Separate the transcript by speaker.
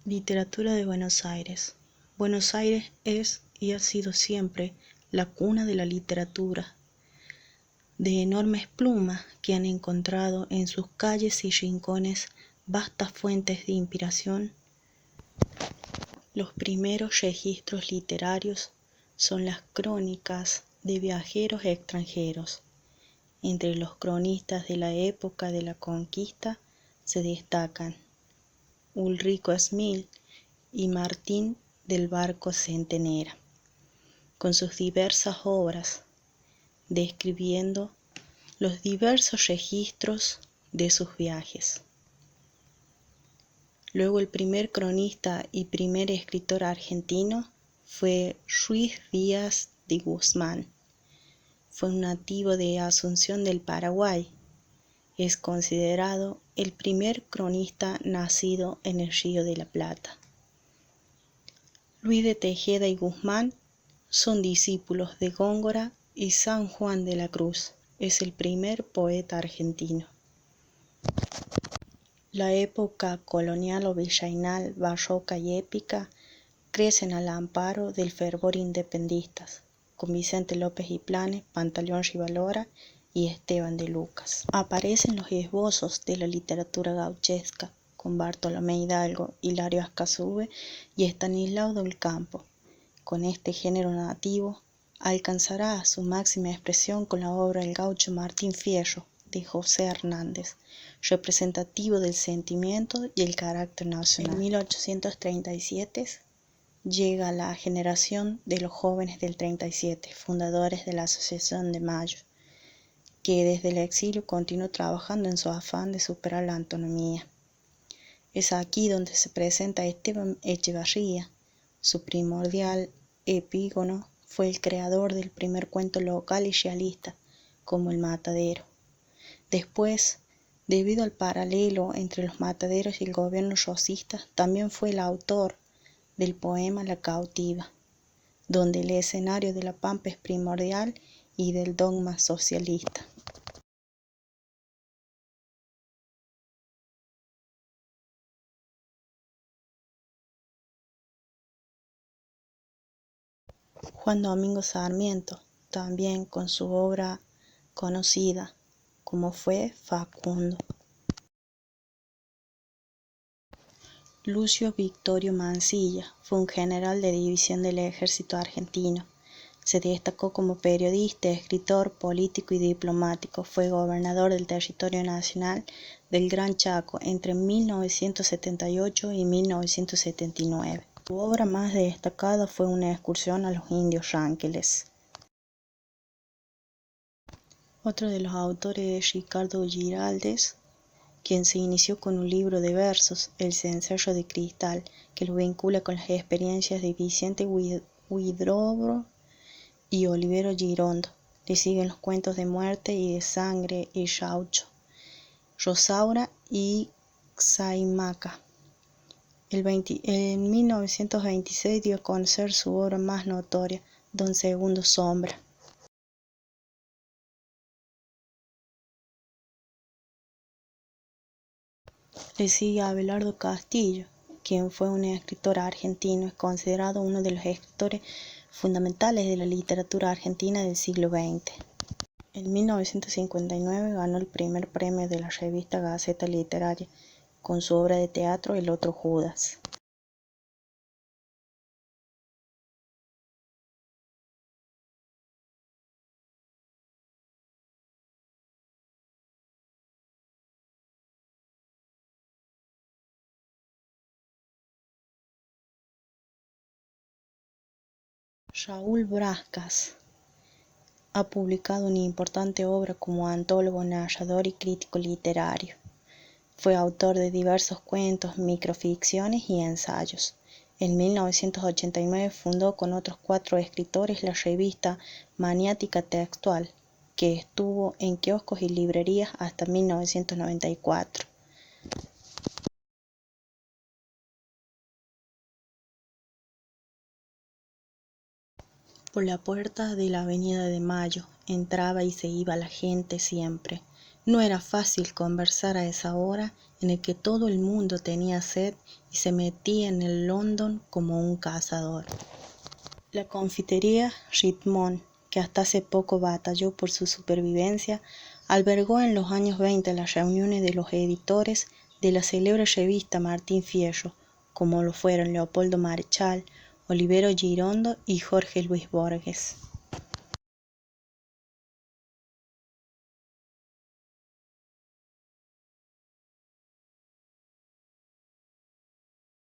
Speaker 1: Literatura de Buenos Aires. Buenos Aires es y ha sido siempre la cuna de la literatura, de enormes plumas que han encontrado en sus calles y rincones vastas fuentes de inspiración. Los primeros registros literarios son las crónicas de viajeros extranjeros. Entre los cronistas de la época de la conquista se destacan Ulrico Smil y Martín del Barco Centenera, con sus diversas obras, describiendo los diversos registros de sus viajes. Luego el primer cronista y primer escritor argentino fue Ruiz Díaz de Guzmán. Fue un nativo de Asunción del Paraguay. Es considerado el primer cronista nacido en el Río de la Plata. Luis de Tejeda y Guzmán son discípulos de Góngora y San Juan de la Cruz. Es el primer poeta argentino. La época colonial o virreinal, barroca y épica crecen al amparo del fervor independentista, con Vicente López y Planes, Pantaleón Rivarola y Esteban de Lucas. Aparecen los esbozos de la literatura gauchesca, con Bartolomé Hidalgo, Hilario Ascazube y Estanislao del Campo. Con este género nativo alcanzará su máxima expresión con la obra El gaucho Martín Fierro, de José Hernández, representativo del sentimiento y el carácter nacional. En 1837 llega la generación de los jóvenes del 37, fundadores de la Asociación de Mayo, que desde el exilio continuó trabajando en su afán de superar la autonomía. Es aquí donde se presenta Esteban Echevarría. Su primordial epígono fue el creador del primer cuento local y realista, como El Matadero. Después, debido al paralelo entre los mataderos y el gobierno rosista, también fue el autor del poema La Cautiva, donde el escenario de la pampa es primordial y del dogma socialista. Juan Domingo Sarmiento, también con su obra conocida, como fue Facundo. Lucio Victorio Mansilla fue un general de división del ejército argentino. Se destacó como periodista, escritor, político y diplomático. Fue gobernador del territorio nacional del Gran Chaco entre 1978 y 1979. Su obra más destacada fue una excursión a los indios Ranqueles. Otro de los autores es Ricardo Giraldes, quien se inició con un libro de versos, El cencerro de cristal, que lo vincula con las experiencias de Vicente Huidobro y Olivero Girondo. Le siguen los cuentos de muerte y de sangre y Raucho, Rosaura y Xaimaca. En 1926 dio a conocer su obra más notoria, Don Segundo Sombra. Le sigue Abelardo Castillo, quien fue un escritor argentino. Es considerado uno de los escritores fundamentales de la literatura argentina del siglo XX. En 1959 ganó el primer premio de la revista Gaceta Literaria con su obra de teatro El otro Judas. Raúl Brascas ha publicado una importante obra como antólogo, narrador y crítico literario. Fue autor de diversos cuentos, microficciones y ensayos. En 1989 fundó con otros 4 escritores la revista Maniática Textual, que estuvo en kioscos y librerías hasta 1994. Por la puerta de la Avenida de Mayo entraba y se iba la gente siempre. No era fácil conversar a esa hora en el que todo el mundo tenía sed y se metía en el London como un cazador. La confitería Richmond, que hasta hace poco batalló por su supervivencia, albergó en los años 20 las reuniones de los editores de la célebre revista Martín Fierro, como lo fueron Leopoldo Marechal, Olivero Girondo y Jorge Luis Borges.